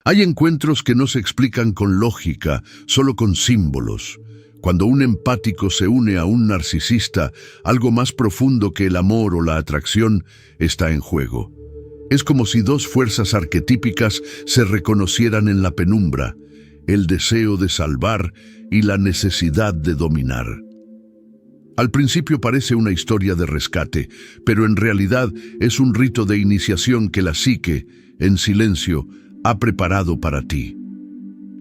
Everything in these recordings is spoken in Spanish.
Hay encuentros que no se explican con lógica, solo con símbolos. Cuando un empático se une a un narcisista, algo más profundo que el amor o la atracción está en juego. Es como si dos fuerzas arquetípicas se reconocieran en la penumbra, el deseo de salvar y la necesidad de dominar. Al principio parece una historia de rescate, pero en realidad es un rito de iniciación que la psique, en silencio, ha preparado para ti.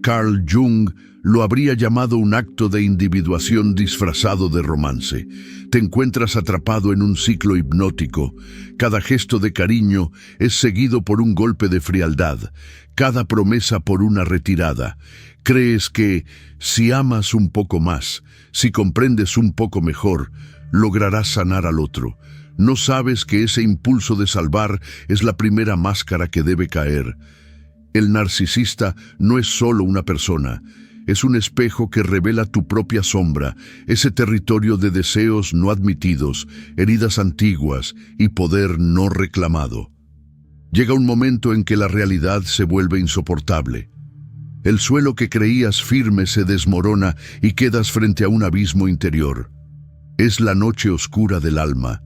Carl Jung lo habría llamado un acto de individuación disfrazado de romance. Te encuentras atrapado en un ciclo hipnótico. Cada gesto de cariño es seguido por un golpe de frialdad, cada promesa por una retirada. Crees que, si amas un poco más, si comprendes un poco mejor, lograrás sanar al otro. No sabes que ese impulso de salvar es la primera máscara que debe caer. El narcisista no es solo una persona, es un espejo que revela tu propia sombra, ese territorio de deseos no admitidos, heridas antiguas y poder no reclamado. Llega un momento en que la realidad se vuelve insoportable. El suelo que creías firme se desmorona y quedas frente a un abismo interior. Es la noche oscura del alma,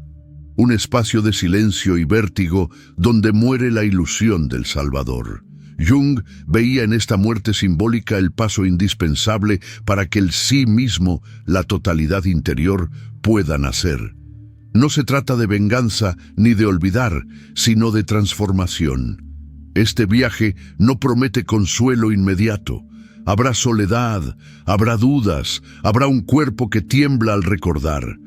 un espacio de silencio y vértigo donde muere la ilusión del Salvador. Jung veía en esta muerte simbólica el paso indispensable para que el sí mismo, la totalidad interior, pueda nacer. No se trata de venganza ni de olvidar, sino de transformación. Este viaje no promete consuelo inmediato. Habrá soledad, habrá dudas, habrá un cuerpo que tiembla al recordar.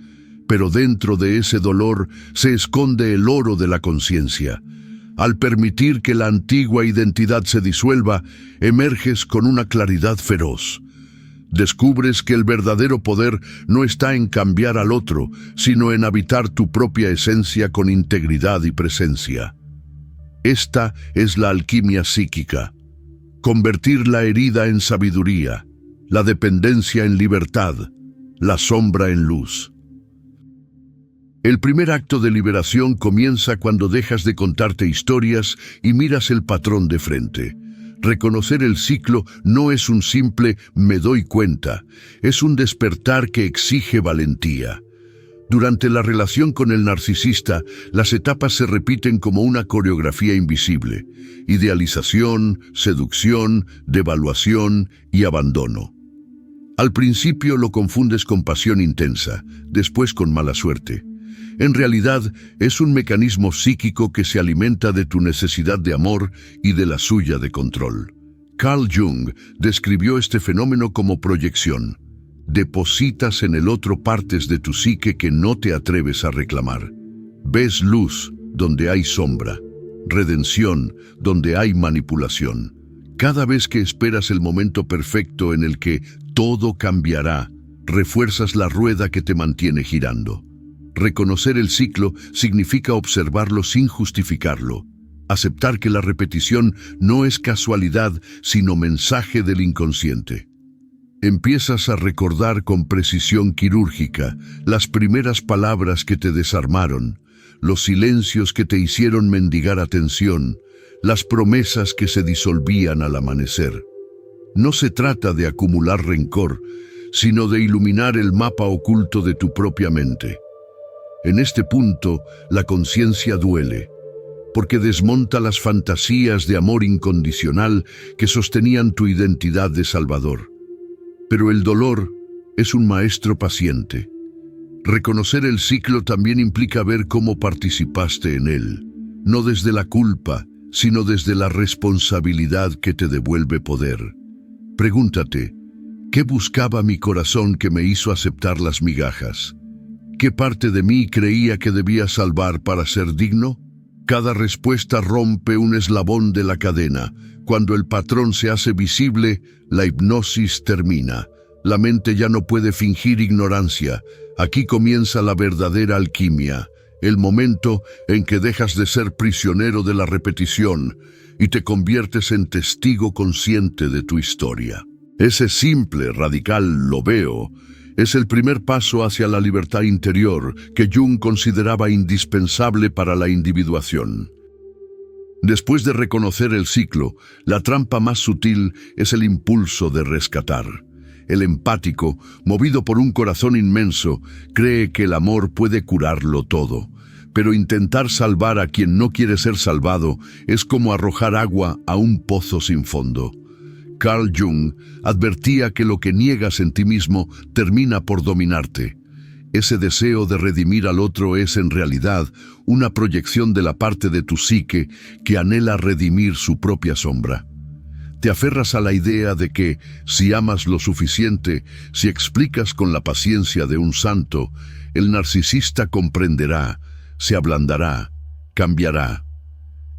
Pero dentro de ese dolor se esconde el oro de la conciencia. Al permitir que la antigua identidad se disuelva, emerges con una claridad feroz. Descubres que el verdadero poder no está en cambiar al otro, sino en habitar tu propia esencia con integridad y presencia. Esta es la alquimia psíquica. Convertir la herida en sabiduría, la dependencia en libertad, la sombra en luz. El primer acto de liberación comienza cuando dejas de contarte historias y miras el patrón de frente. Reconocer el ciclo no es un simple «me doy cuenta», es un despertar que exige valentía. Durante la relación con el narcisista, las etapas se repiten como una coreografía invisible: idealización, seducción, devaluación y abandono. Al principio lo confundes con pasión intensa, después con mala suerte. En realidad, es un mecanismo psíquico que se alimenta de tu necesidad de amor y de la suya de control. Carl Jung describió este fenómeno como proyección. Depositas en el otro partes de tu psique que no te atreves a reclamar. Ves luz donde hay sombra, redención donde hay manipulación. Cada vez que esperas el momento perfecto en el que todo cambiará, refuerzas la rueda que te mantiene girando. Reconocer el ciclo significa observarlo sin justificarlo, aceptar que la repetición no es casualidad, sino mensaje del inconsciente. Empiezas a recordar con precisión quirúrgica las primeras palabras que te desarmaron, los silencios que te hicieron mendigar atención, las promesas que se disolvían al amanecer. No se trata de acumular rencor, sino de iluminar el mapa oculto de tu propia mente. En este punto, la conciencia duele, porque desmonta las fantasías de amor incondicional que sostenían tu identidad de salvador. Pero el dolor es un maestro paciente. Reconocer el ciclo también implica ver cómo participaste en él, no desde la culpa, sino desde la responsabilidad que te devuelve poder. Pregúntate, ¿qué buscaba mi corazón que me hizo aceptar las migajas? ¿Qué parte de mí creía que debía salvar para ser digno? Cada respuesta rompe un eslabón de la cadena. Cuando el patrón se hace visible, la hipnosis termina. La mente ya no puede fingir ignorancia. Aquí comienza la verdadera alquimia, el momento en que dejas de ser prisionero de la repetición y te conviertes en testigo consciente de tu historia. Ese simple, radical «lo veo» es el primer paso hacia la libertad interior que Jung consideraba indispensable para la individuación. Después de reconocer el ciclo, la trampa más sutil es el impulso de rescatar. El empático, movido por un corazón inmenso, cree que el amor puede curarlo todo. Pero intentar salvar a quien no quiere ser salvado es como arrojar agua a un pozo sin fondo. Carl Jung advertía que lo que niegas en ti mismo termina por dominarte. Ese deseo de redimir al otro es, en realidad, una proyección de la parte de tu psique que anhela redimir su propia sombra. Te aferras a la idea de que, si amas lo suficiente, si explicas con la paciencia de un santo, el narcisista comprenderá, se ablandará, cambiará.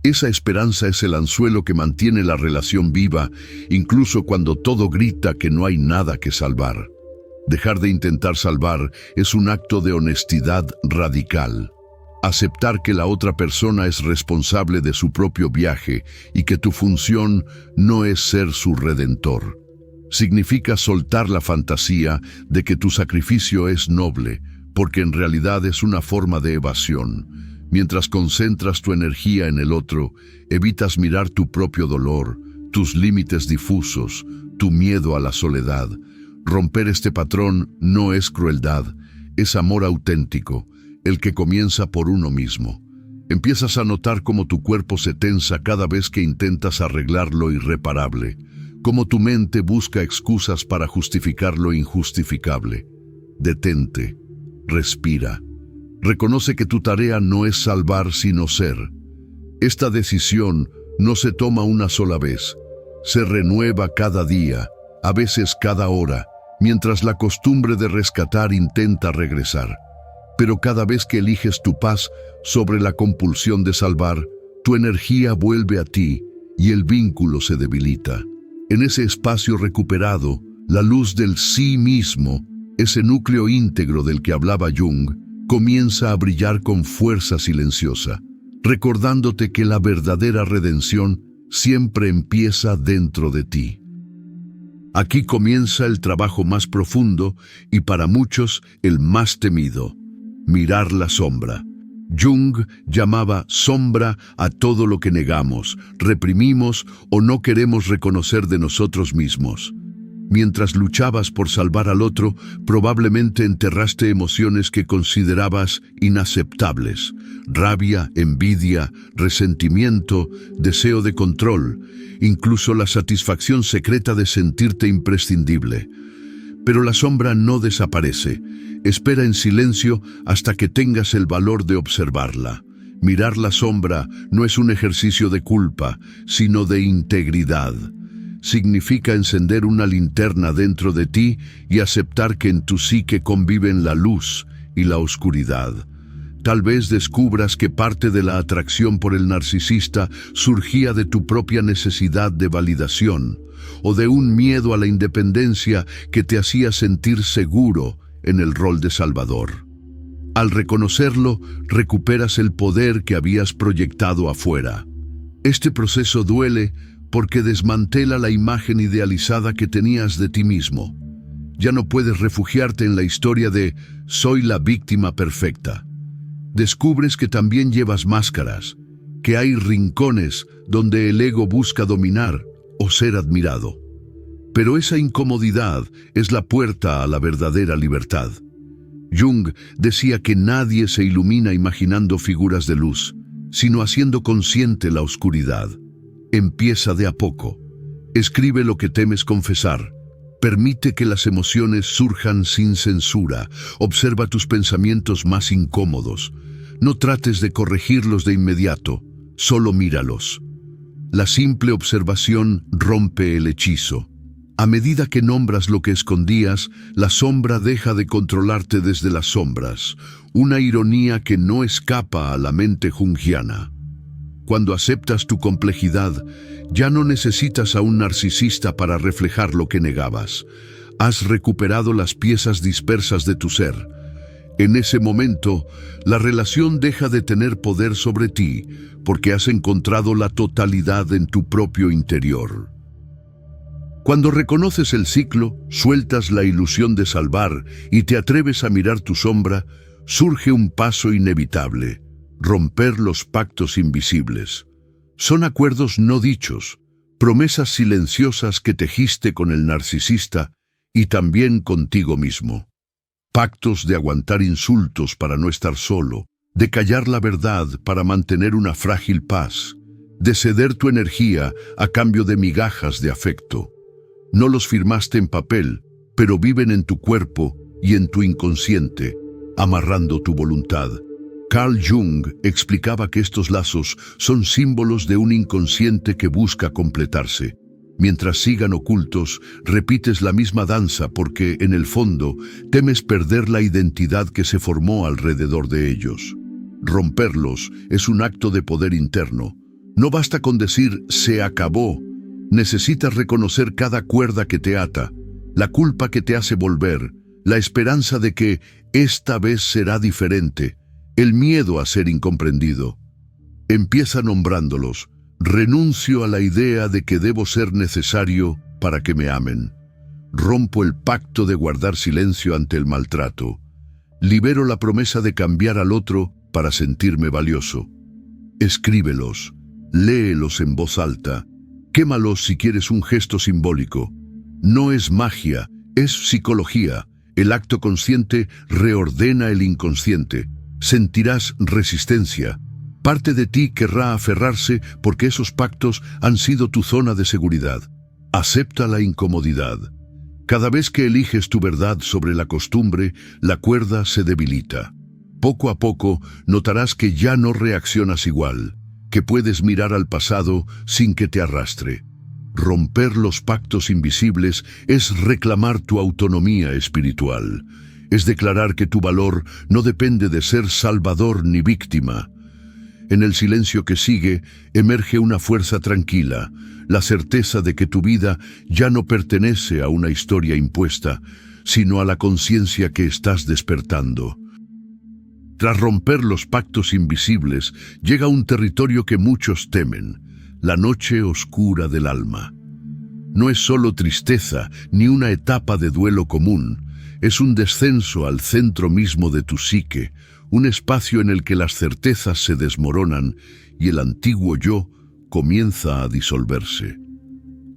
Esa esperanza es el anzuelo que mantiene la relación viva, incluso cuando todo grita que no hay nada que salvar. Dejar de intentar salvar es un acto de honestidad radical. Aceptar que la otra persona es responsable de su propio viaje y que tu función no es ser su redentor. Significa soltar la fantasía de que tu sacrificio es noble, porque en realidad es una forma de evasión. Mientras concentras tu energía en el otro, evitas mirar tu propio dolor, tus límites difusos, tu miedo a la soledad. Romper este patrón no es crueldad, es amor auténtico, el que comienza por uno mismo. Empiezas a notar cómo tu cuerpo se tensa cada vez que intentas arreglar lo irreparable, cómo tu mente busca excusas para justificar lo injustificable. Detente, respira. Reconoce que tu tarea no es salvar sino ser. Esta decisión no se toma una sola vez, se renueva cada día, a veces cada hora, mientras la costumbre de rescatar intenta regresar. Pero cada vez que eliges tu paz sobre la compulsión de salvar, tu energía vuelve a ti y el vínculo se debilita. En ese espacio recuperado, la luz del sí mismo, ese núcleo íntegro del que hablaba Jung, comienza a brillar con fuerza silenciosa, recordándote que la verdadera redención siempre empieza dentro de ti. Aquí comienza el trabajo más profundo y para muchos el más temido: mirar la sombra. Jung llamaba sombra a todo lo que negamos, reprimimos o no queremos reconocer de nosotros mismos. Mientras luchabas por salvar al otro, probablemente enterraste emociones que considerabas inaceptables: rabia, envidia, resentimiento, deseo de control, incluso la satisfacción secreta de sentirte imprescindible. Pero la sombra no desaparece. Espera en silencio hasta que tengas el valor de observarla. Mirar la sombra no es un ejercicio de culpa, sino de integridad. Significa encender una linterna dentro de ti y aceptar que en tu psique conviven la luz y la oscuridad. Tal vez descubras que parte de la atracción por el narcisista surgía de tu propia necesidad de validación o de un miedo a la independencia que te hacía sentir seguro en el rol de salvador. Al reconocerlo, recuperas el poder que habías proyectado afuera. Este proceso duele porque desmantela la imagen idealizada que tenías de ti mismo. Ya no puedes refugiarte en la historia de «soy la víctima perfecta». Descubres que también llevas máscaras, que hay rincones donde el ego busca dominar o ser admirado. Pero esa incomodidad es la puerta a la verdadera libertad. Jung decía que nadie se ilumina imaginando figuras de luz, sino haciendo consciente la oscuridad. Empieza de a poco. Escribe lo que temes confesar. Permite que las emociones surjan sin censura. Observa tus pensamientos más incómodos. No trates de corregirlos de inmediato, solo míralos. La simple observación rompe el hechizo. A medida que nombras lo que escondías, la sombra deja de controlarte desde las sombras, una ironía que no escapa a la mente junguiana. Cuando aceptas tu complejidad, ya no necesitas a un narcisista para reflejar lo que negabas. Has recuperado las piezas dispersas de tu ser. En ese momento, la relación deja de tener poder sobre ti, porque has encontrado la totalidad en tu propio interior. Cuando reconoces el ciclo, sueltas la ilusión de salvar y te atreves a mirar tu sombra, surge un paso inevitable: romper los pactos invisibles. Son acuerdos no dichos, promesas silenciosas que tejiste con el narcisista y también contigo mismo. Pactos de aguantar insultos para no estar solo, de callar la verdad para mantener una frágil paz, de ceder tu energía a cambio de migajas de afecto. No los firmaste en papel, pero viven en tu cuerpo y en tu inconsciente, amarrando tu voluntad. Carl Jung explicaba que estos lazos son símbolos de un inconsciente que busca completarse. Mientras sigan ocultos, repites la misma danza porque, en el fondo, temes perder la identidad que se formó alrededor de ellos. Romperlos es un acto de poder interno. No basta con decir «se acabó». Necesitas reconocer cada cuerda que te ata, la culpa que te hace volver, la esperanza de que esta vez será diferente, el miedo a ser incomprendido. Empieza nombrándolos. Renuncio a la idea de que debo ser necesario para que me amen. Rompo el pacto de guardar silencio ante el maltrato. Libero la promesa de cambiar al otro para sentirme valioso. Escríbelos, léelos en voz alta, quémalos si quieres un gesto simbólico. No es magia, es psicología. El acto consciente reordena el inconsciente. Sentirás resistencia. Parte de ti querrá aferrarse porque esos pactos han sido tu zona de seguridad. Acepta la incomodidad. Cada vez que eliges tu verdad sobre la costumbre, la cuerda se debilita. Poco a poco notarás que ya no reaccionas igual, que puedes mirar al pasado sin que te arrastre. Romper los pactos invisibles es reclamar tu autonomía espiritual. Es declarar que tu valor no depende de ser salvador ni víctima. En el silencio que sigue, emerge una fuerza tranquila, la certeza de que tu vida ya no pertenece a una historia impuesta, sino a la conciencia que estás despertando. Tras romper los pactos invisibles, llega un territorio que muchos temen, la noche oscura del alma. No es solo tristeza, ni una etapa de duelo común, es un descenso al centro mismo de tu psique, un espacio en el que las certezas se desmoronan y el antiguo yo comienza a disolverse.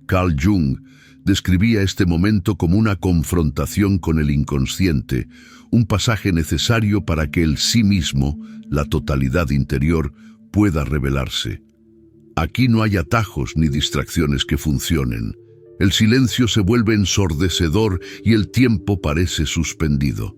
Carl Jung describía este momento como una confrontación con el inconsciente, un pasaje necesario para que el sí mismo, la totalidad interior, pueda revelarse. Aquí no hay atajos ni distracciones que funcionen. El silencio se vuelve ensordecedor y el tiempo parece suspendido.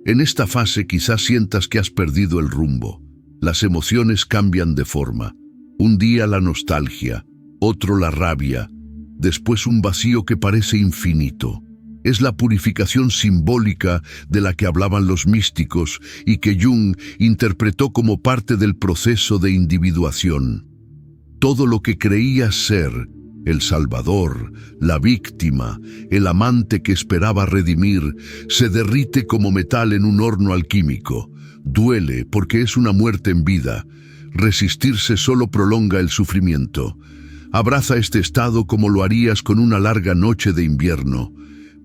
En esta fase quizás sientas que has perdido el rumbo. Las emociones cambian de forma. Un día la nostalgia, otro la rabia, después un vacío que parece infinito. Es la purificación simbólica de la que hablaban los místicos y que Jung interpretó como parte del proceso de individuación. Todo lo que creías ser, el salvador, la víctima, el amante que esperaba redimir, se derrite como metal en un horno alquímico. Duele porque es una muerte en vida. Resistirse solo prolonga el sufrimiento. Abraza este estado como lo harías con una larga noche de invierno.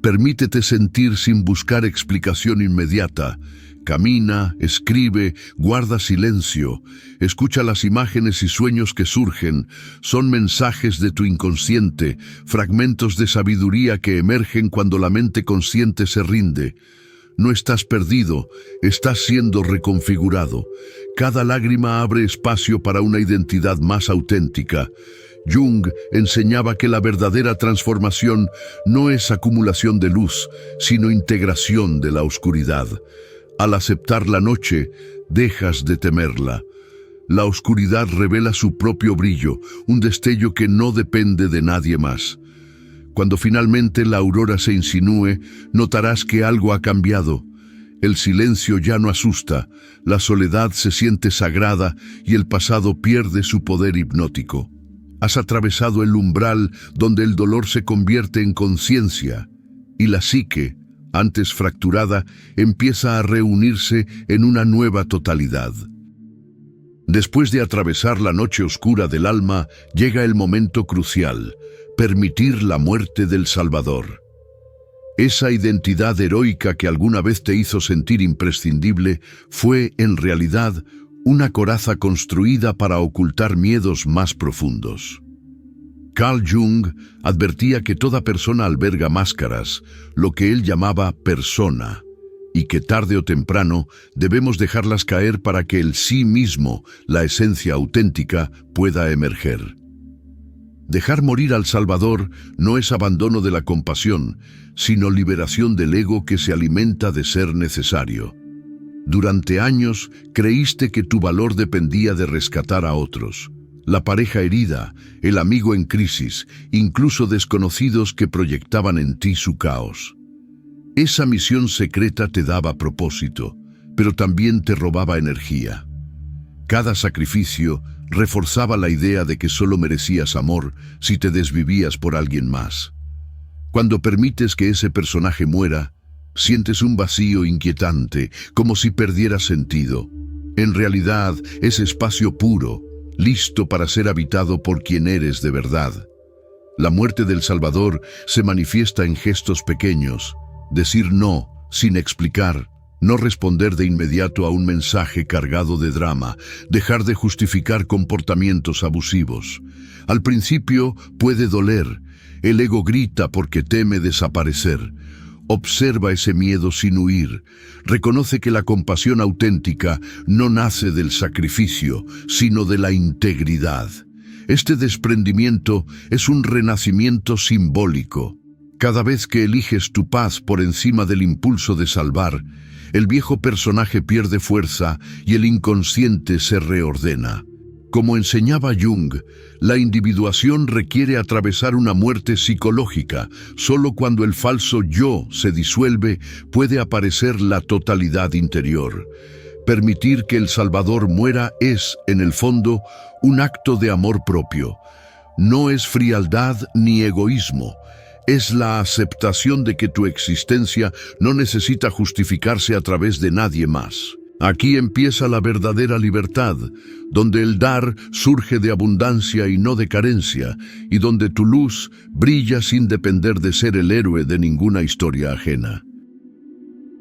Permítete sentir sin buscar explicación inmediata. Camina, escribe, guarda silencio. Escucha las imágenes y sueños que surgen. Son mensajes de tu inconsciente, fragmentos de sabiduría que emergen cuando la mente consciente se rinde. No estás perdido, estás siendo reconfigurado. Cada lágrima abre espacio para una identidad más auténtica. Jung enseñaba que la verdadera transformación no es acumulación de luz, sino integración de la oscuridad. Al aceptar la noche, dejas de temerla. La oscuridad revela su propio brillo, un destello que no depende de nadie más. Cuando finalmente la aurora se insinúe, notarás que algo ha cambiado. El silencio ya no asusta, la soledad se siente sagrada y el pasado pierde su poder hipnótico. Has atravesado el umbral donde el dolor se convierte en conciencia y la psique, antes fracturada, empieza a reunirse en una nueva totalidad. Después de atravesar la noche oscura del alma, llega el momento crucial, permitir la muerte del Salvador. Esa identidad heroica que alguna vez te hizo sentir imprescindible fue, en realidad, una coraza construida para ocultar miedos más profundos. Carl Jung advertía que toda persona alberga máscaras, lo que él llamaba persona, y que tarde o temprano debemos dejarlas caer para que el sí mismo, la esencia auténtica, pueda emerger. Dejar morir al Salvador no es abandono de la compasión, sino liberación del ego que se alimenta de ser necesario. Durante años creíste que tu valor dependía de rescatar a otros. La pareja herida, el amigo en crisis, incluso desconocidos que proyectaban en ti su caos. Esa misión secreta te daba propósito, pero también te robaba energía. Cada sacrificio reforzaba la idea de que solo merecías amor si te desvivías por alguien más. Cuando permites que ese personaje muera, sientes un vacío inquietante, como si perdiera sentido. En realidad, es espacio puro, listo para ser habitado por quien eres de verdad. La muerte del Salvador se manifiesta en gestos pequeños: decir no sin explicar, no responder de inmediato a un mensaje cargado de drama, dejar de justificar comportamientos abusivos. Al principio puede doler, el ego grita porque teme desaparecer. Observa ese miedo sin huir. Reconoce que la compasión auténtica no nace del sacrificio, sino de la integridad. Este desprendimiento es un renacimiento simbólico. Cada vez que eliges tu paz por encima del impulso de salvar, el viejo personaje pierde fuerza y el inconsciente se reordena. Como enseñaba Jung, la individuación requiere atravesar una muerte psicológica. Solo cuando el falso yo se disuelve puede aparecer la totalidad interior. Permitir que el Salvador muera es, en el fondo, un acto de amor propio. No es frialdad ni egoísmo. Es la aceptación de que tu existencia no necesita justificarse a través de nadie más. Aquí empieza la verdadera libertad, donde el dar surge de abundancia y no de carencia, y donde tu luz brilla sin depender de ser el héroe de ninguna historia ajena.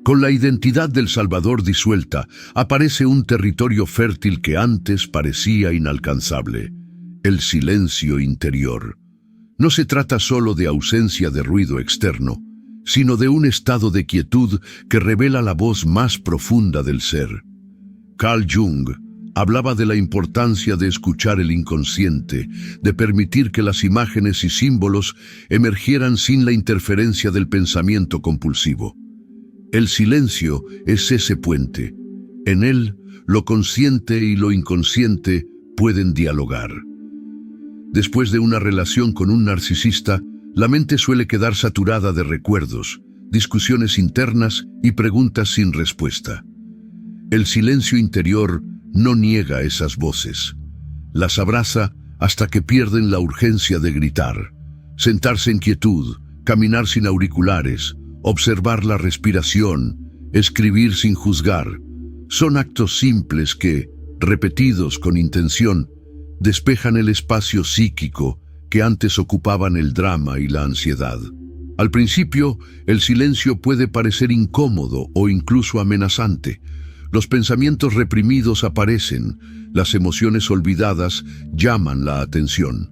Con la identidad del Salvador disuelta, aparece un territorio fértil que antes parecía inalcanzable: el silencio interior. No se trata solo de ausencia de ruido externo, sino de un estado de quietud que revela la voz más profunda del ser. Carl Jung hablaba de la importancia de escuchar el inconsciente, de permitir que las imágenes y símbolos emergieran sin la interferencia del pensamiento compulsivo. El silencio es ese puente. En él, lo consciente y lo inconsciente pueden dialogar. Después de una relación con un narcisista, la mente suele quedar saturada de recuerdos, discusiones internas y preguntas sin respuesta. El silencio interior no niega esas voces. Las abraza hasta que pierden la urgencia de gritar. Sentarse en quietud, caminar sin auriculares, observar la respiración, escribir sin juzgar, son actos simples que, repetidos con intención, despejan el espacio psíquico que antes ocupaban el drama y la ansiedad. Al principio, el silencio puede parecer incómodo o incluso amenazante. Los pensamientos reprimidos aparecen, las emociones olvidadas llaman la atención.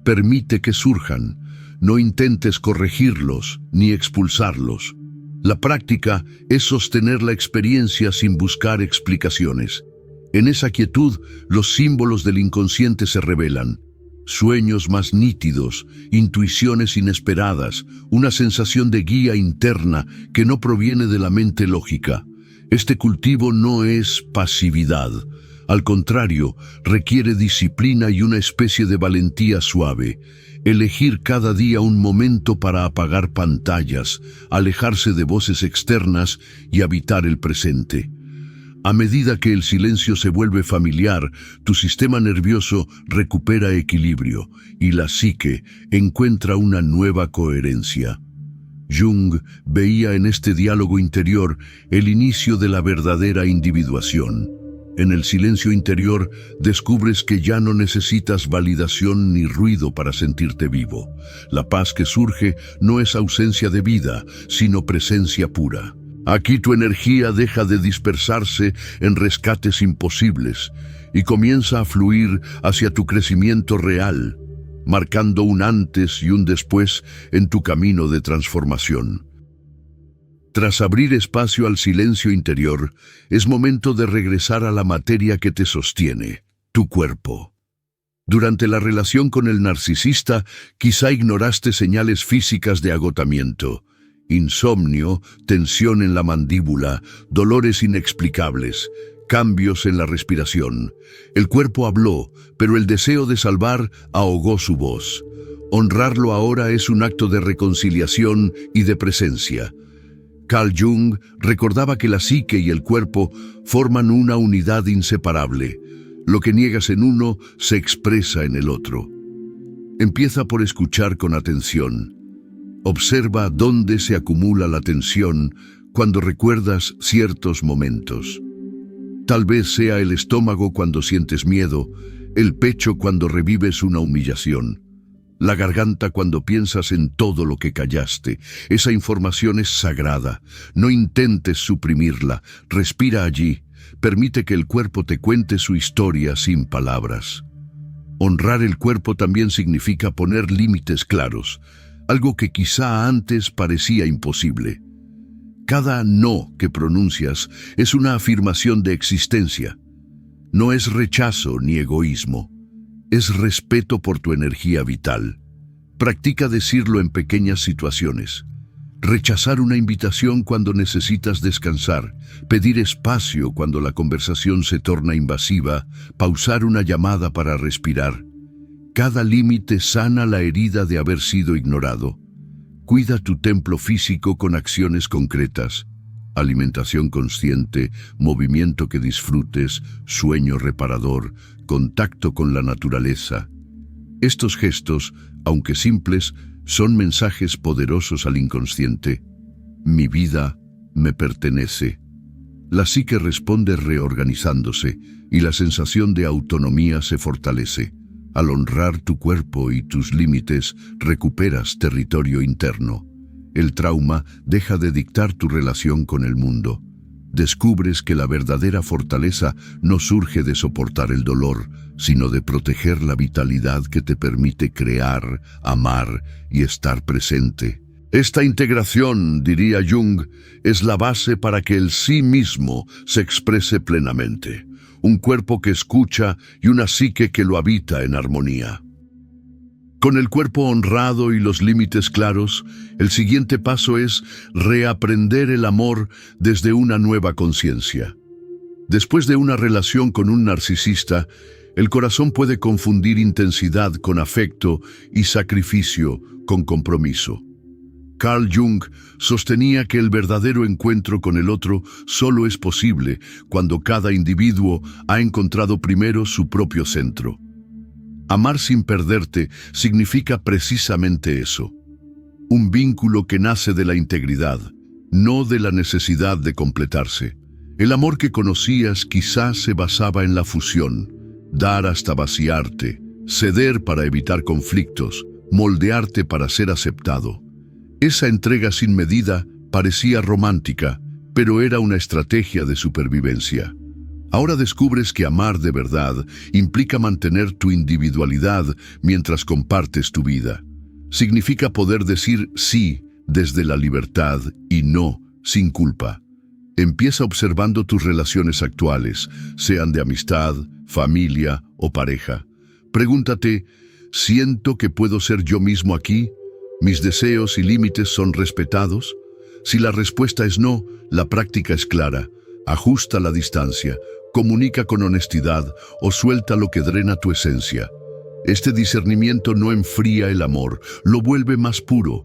Permite que surjan, no intentes corregirlos ni expulsarlos. La práctica es sostener la experiencia sin buscar explicaciones. En esa quietud, los símbolos del inconsciente se revelan. Sueños más nítidos, intuiciones inesperadas, una sensación de guía interna que no proviene de la mente lógica. Este cultivo no es pasividad. Al contrario, requiere disciplina y una especie de valentía suave. Elegir cada día un momento para apagar pantallas, alejarse de voces externas y habitar el presente. A medida que el silencio se vuelve familiar, tu sistema nervioso recupera equilibrio y la psique encuentra una nueva coherencia. Jung veía en este diálogo interior el inicio de la verdadera individuación. En el silencio interior descubres que ya no necesitas validación ni ruido para sentirte vivo. La paz que surge no es ausencia de vida, sino presencia pura. Aquí tu energía deja de dispersarse en rescates imposibles y comienza a fluir hacia tu crecimiento real, marcando un antes y un después en tu camino de transformación. Tras abrir espacio al silencio interior, es momento de regresar a la materia que te sostiene, tu cuerpo. Durante la relación con el narcisista, quizá ignoraste señales físicas de agotamiento, insomnio, tensión en la mandíbula, dolores inexplicables, cambios en la respiración. El cuerpo habló, pero el deseo de salvar ahogó su voz. Honrarlo ahora es un acto de reconciliación y de presencia. Carl Jung recordaba que la psique y el cuerpo forman una unidad inseparable. Lo que niegas en uno se expresa en el otro. Empieza por escuchar con atención. Observa dónde se acumula la tensión cuando recuerdas ciertos momentos. Tal vez sea el estómago cuando sientes miedo, el pecho cuando revives una humillación, la garganta cuando piensas en todo lo que callaste. Esa información es sagrada. No intentes suprimirla. Respira allí. Permite que el cuerpo te cuente su historia sin palabras. Honrar el cuerpo también significa poner límites claros, algo que quizá antes parecía imposible. Cada no que pronuncias es una afirmación de existencia. No es rechazo ni egoísmo. Es respeto por tu energía vital. Practica decirlo en pequeñas situaciones. Rechazar una invitación cuando necesitas descansar, pedir espacio cuando la conversación se torna invasiva, pausar una llamada para respirar. Cada límite sana la herida de haber sido ignorado. Cuida tu templo físico con acciones concretas. Alimentación consciente, movimiento que disfrutes, sueño reparador, contacto con la naturaleza. Estos gestos, aunque simples, son mensajes poderosos al inconsciente. Mi vida me pertenece. La psique responde reorganizándose y la sensación de autonomía se fortalece. Al honrar tu cuerpo y tus límites, recuperas territorio interno. El trauma deja de dictar tu relación con el mundo. Descubres que la verdadera fortaleza no surge de soportar el dolor, sino de proteger la vitalidad que te permite crear, amar y estar presente. Esta integración, diría Jung, es la base para que el sí mismo se exprese plenamente. Un cuerpo que escucha y una psique que lo habita en armonía. Con el cuerpo honrado y los límites claros, el siguiente paso es reaprender el amor desde una nueva conciencia. Después de una relación con un narcisista, el corazón puede confundir intensidad con afecto y sacrificio con compromiso. Carl Jung sostenía que el verdadero encuentro con el otro solo es posible cuando cada individuo ha encontrado primero su propio centro. Amar sin perderte significa precisamente eso. Un vínculo que nace de la integridad, no de la necesidad de completarse. El amor que conocías quizás se basaba en la fusión, dar hasta vaciarte, ceder para evitar conflictos, moldearte para ser aceptado. Esa entrega sin medida parecía romántica, pero era una estrategia de supervivencia. Ahora descubres que amar de verdad implica mantener tu individualidad mientras compartes tu vida. Significa poder decir sí desde la libertad y no sin culpa. Empieza observando tus relaciones actuales, sean de amistad, familia o pareja. Pregúntate, ¿siento que puedo ser yo mismo aquí? ¿Mis deseos y límites son respetados? Si la respuesta es no, la práctica es clara. Ajusta la distancia, comunica con honestidad o suelta lo que drena tu esencia. Este discernimiento no enfría el amor, lo vuelve más puro.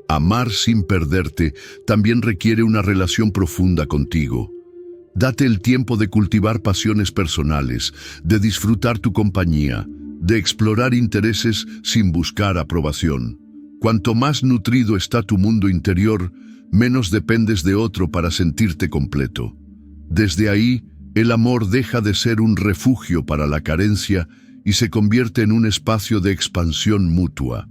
Amar sin perderte también requiere una relación profunda contigo. Date el tiempo de cultivar pasiones personales, de disfrutar tu compañía, de explorar intereses sin buscar aprobación. Cuanto más nutrido está tu mundo interior, menos dependes de otro para sentirte completo. Desde ahí, el amor deja de ser un refugio para la carencia y se convierte en un espacio de expansión mutua.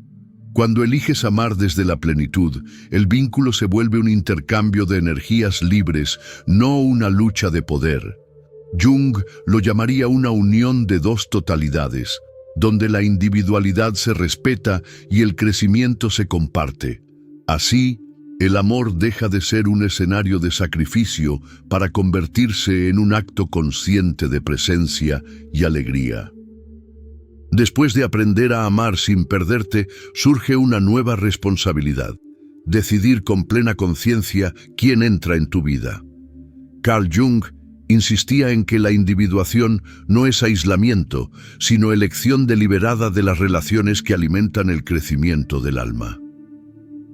Cuando eliges amar desde la plenitud, el vínculo se vuelve un intercambio de energías libres, no una lucha de poder. Jung lo llamaría una unión de dos totalidades, donde la individualidad se respeta y el crecimiento se comparte. Así, el amor deja de ser un escenario de sacrificio para convertirse en un acto consciente de presencia y alegría. Después de aprender a amar sin perderte, surge una nueva responsabilidad: decidir con plena conciencia quién entra en tu vida. Carl Jung insistía en que la individuación no es aislamiento, sino elección deliberada de las relaciones que alimentan el crecimiento del alma.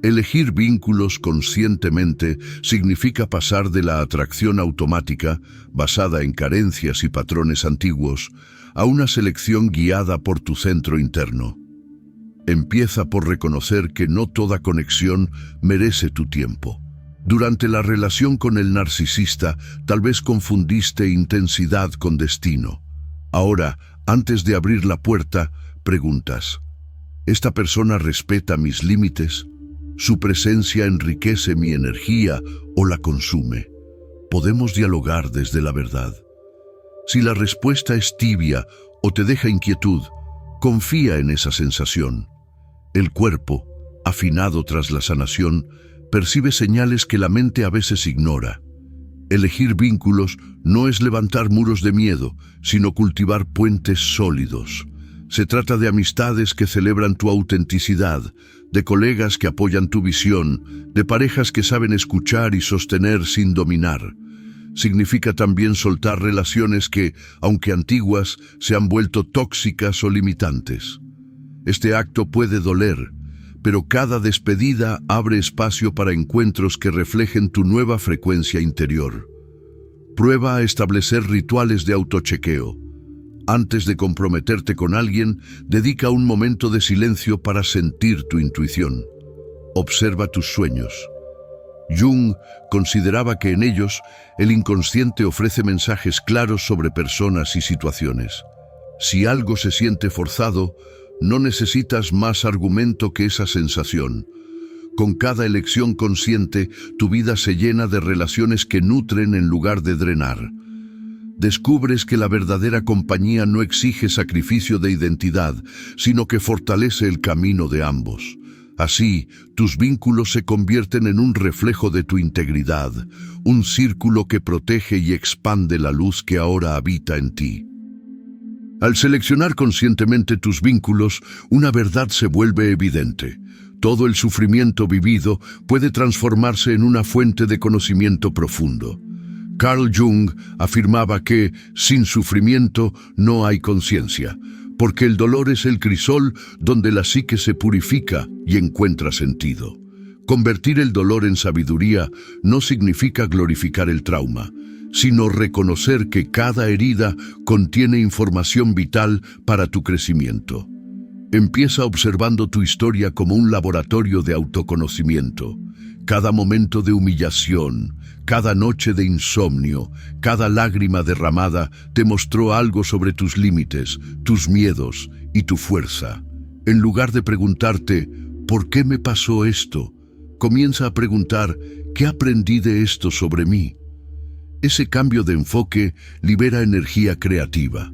Elegir vínculos conscientemente significa pasar de la atracción automática, basada en carencias y patrones antiguos, a una selección guiada por tu centro interno. Empieza por reconocer que no toda conexión merece tu tiempo. Durante la relación con el narcisista, tal vez confundiste intensidad con destino. Ahora, antes de abrir la puerta, preguntas: ¿esta persona respeta mis límites? ¿Su presencia enriquece mi energía o la consume? Podemos dialogar desde la verdad. Si la respuesta es tibia o te deja inquietud, confía en esa sensación. El cuerpo, afinado tras la sanación, percibe señales que la mente a veces ignora. Elegir vínculos no es levantar muros de miedo, sino cultivar puentes sólidos. Se trata de amistades que celebran tu autenticidad, de colegas que apoyan tu visión, de parejas que saben escuchar y sostener sin dominar. Significa también soltar relaciones que, aunque antiguas, se han vuelto tóxicas o limitantes. Este acto puede doler, pero cada despedida abre espacio para encuentros que reflejen tu nueva frecuencia interior. Prueba a establecer rituales de autochequeo. Antes de comprometerte con alguien, dedica un momento de silencio para sentir tu intuición. Observa tus sueños. Jung consideraba que en ellos el inconsciente ofrece mensajes claros sobre personas y situaciones. Si algo se siente forzado, no necesitas más argumento que esa sensación. Con cada elección consciente, tu vida se llena de relaciones que nutren en lugar de drenar. Descubres que la verdadera compañía no exige sacrificio de identidad, sino que fortalece el camino de ambos. Así, tus vínculos se convierten en un reflejo de tu integridad, un círculo que protege y expande la luz que ahora habita en ti. Al seleccionar conscientemente tus vínculos, una verdad se vuelve evidente. Todo el sufrimiento vivido puede transformarse en una fuente de conocimiento profundo. Carl Jung afirmaba que, sin sufrimiento, no hay conciencia, porque el dolor es el crisol donde la psique se purifica y encuentra sentido. Convertir el dolor en sabiduría no significa glorificar el trauma, sino reconocer que cada herida contiene información vital para tu crecimiento. Empieza observando tu historia como un laboratorio de autoconocimiento. Cada momento de humillación, cada noche de insomnio, cada lágrima derramada te mostró algo sobre tus límites, tus miedos y tu fuerza. En lugar de preguntarte, ¿por qué me pasó esto?, comienza a preguntar, ¿qué aprendí de esto sobre mí? Ese cambio de enfoque libera energía creativa.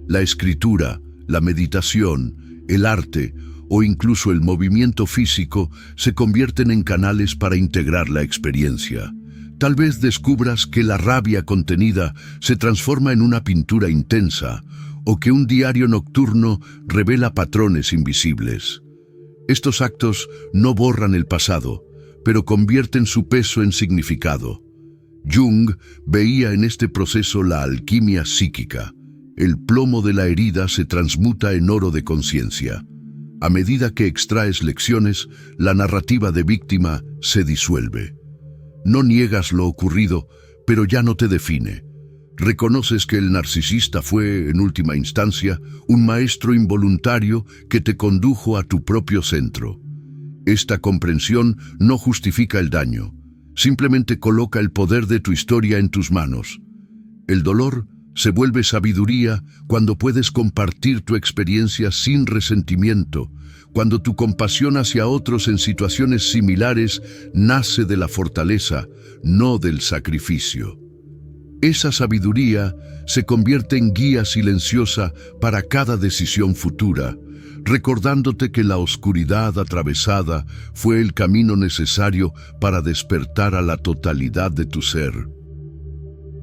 La escritura, la meditación, el arte o incluso el movimiento físico se convierten en canales para integrar la experiencia. Tal vez descubras que la rabia contenida se transforma en una pintura intensa o que un diario nocturno revela patrones invisibles. Estos actos no borran el pasado, pero convierten su peso en significado. Jung veía en este proceso la alquimia psíquica. El plomo de la herida se transmuta en oro de conciencia. A medida que extraes lecciones, la narrativa de víctima se disuelve. No niegas lo ocurrido, pero ya no te define. Reconoces que el narcisista fue, en última instancia, un maestro involuntario que te condujo a tu propio centro. Esta comprensión no justifica el daño, simplemente coloca el poder de tu historia en tus manos. El dolor Se vuelve sabiduría cuando puedes compartir tu experiencia sin resentimiento, cuando tu compasión hacia otros en situaciones similares nace de la fortaleza, no del sacrificio. Esa sabiduría se convierte en guía silenciosa para cada decisión futura, recordándote que la oscuridad atravesada fue el camino necesario para despertar a la totalidad de tu ser.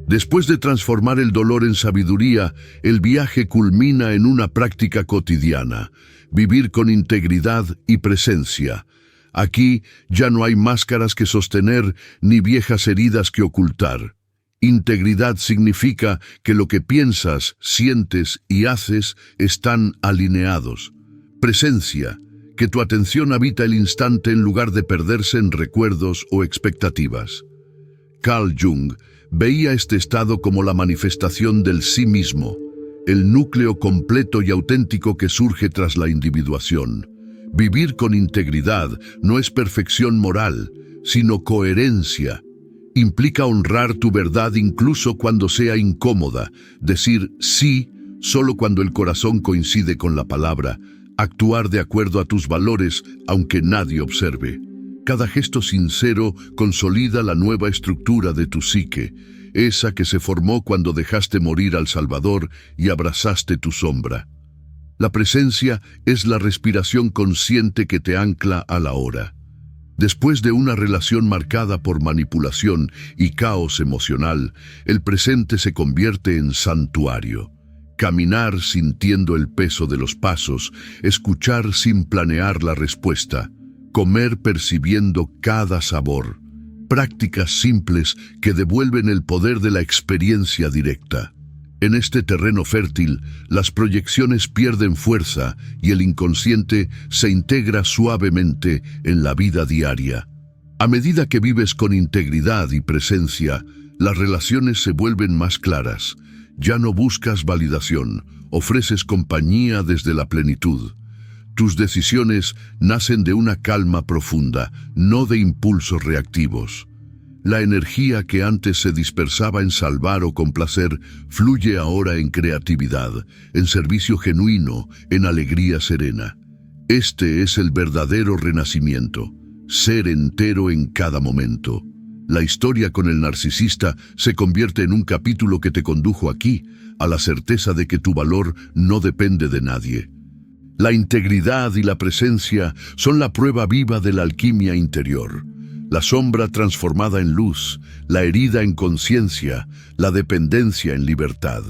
Después de transformar el dolor en sabiduría, el viaje culmina en una práctica cotidiana: vivir con integridad y presencia. Aquí ya no hay máscaras que sostener ni viejas heridas que ocultar. Integridad significa que lo que piensas, sientes y haces están alineados. Presencia, que tu atención habita el instante en lugar de perderse en recuerdos o expectativas. Carl Jung veía este estado como la manifestación del sí mismo, el núcleo completo y auténtico que surge tras la individuación. Vivir con integridad no es perfección moral, sino coherencia. Implica honrar tu verdad incluso cuando sea incómoda, decir sí solo cuando el corazón coincide con la palabra, actuar de acuerdo a tus valores aunque nadie observe. Cada gesto sincero consolida la nueva estructura de tu psique, esa que se formó cuando dejaste morir al Salvador y abrazaste tu sombra. La presencia es la respiración consciente que te ancla a la hora. Después de una relación marcada por manipulación y caos emocional, el presente se convierte en santuario. Caminar sintiendo el peso de los pasos, escuchar sin planear la respuesta, comer percibiendo cada sabor. Prácticas simples que devuelven el poder de la experiencia directa. En este terreno fértil, las proyecciones pierden fuerza y el inconsciente se integra suavemente en la vida diaria. A medida que vives con integridad y presencia, las relaciones se vuelven más claras. Ya no buscas validación, ofreces compañía desde la plenitud. Tus decisiones nacen de una calma profunda, no de impulsos reactivos. La energía que antes se dispersaba en salvar o complacer fluye ahora en creatividad, en servicio genuino, en alegría serena. Este es el verdadero renacimiento, ser entero en cada momento. La historia con el narcisista se convierte en un capítulo que te condujo aquí, a la certeza de que tu valor no depende de nadie. La integridad y la presencia son la prueba viva de la alquimia interior. La sombra transformada en luz, la herida en conciencia, la dependencia en libertad.